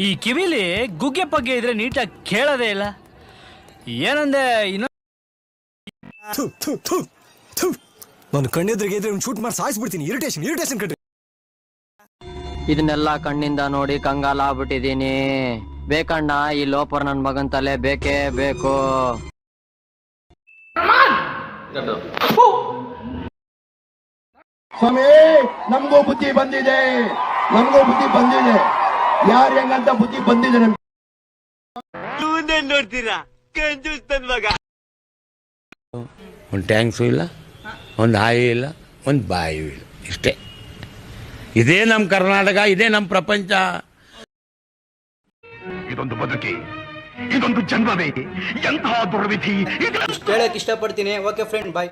ಈ ಕಿವಿಲಿ ಗುಗ್ಗೆ ಪಗ್ಗೆ ಇದ್ರೆ ನೀಟಾಗಿ ಕೇಳೋದೇ ಇಲ್ಲ. ಏನಂದೆ ನಾನು ಕಣ್ಣೆದ್ರಿಗೆ ಇದ್ರೆ ಶೂಟ್ ಮಾಡಿ ಸಾಯಿಸ್ಬಿಡ್ತೀನಿ. ಇರಿಟೇಷನ್ ಕಟ್ರಿ. ಇದನ್ನೆಲ್ಲ ಕಣ್ಣಿಂದ ನೋಡಿ ಕಂಗಾಲ ಆಗ್ಬಿಟ್ಟಿದೀನಿ. ಬೇಕಣ್ಣ, ಈ ಲೋಪರ್ ನನ್ ಮಗನ್ ತಲೆ ಬೇಕೇ ಬೇಕು. ಸ್ವಾಮಿ, ನಮಗೂ ಬುದ್ಧಿ ಬಂದಿದೆ. ಯಾರು ಹೆಂಗಂತ ಬುದ್ಧಿ ಬಂದಿದೆ ನಮ್ಗೆ. ನೋಡ್ತೀರಾ ಕಂಜೂಸ್ತನ್ ಮಗ. ಒಂದು ಟ್ಯಾಂಕ್ಸು ಇಲ್ಲ, ಒಂದು ಹಾಯಿ ಇಲ್ಲ, ಒಂದು ಬಾಯಿಯೂ ಇಲ್ಲ. ಇಷ್ಟೇ. ಇದೇ ನಮ್ಮ ಕರ್ನಾಟಕ, ಇದೇ ನಮ್ಮ ಪ್ರಪಂಚ. ಇದೊಂದು ಬದುಕಿ, ಇದೊಂದು ಜನ್ಮವೇ, ಎಂತಹ ದುರ್ವಿಧಿ. ಹೇಳಕ್ ಇಷ್ಟಪಡ್ತೀನಿ. ಓಕೆ ಫ್ರೆಂಡ್, ಬಾಯ್.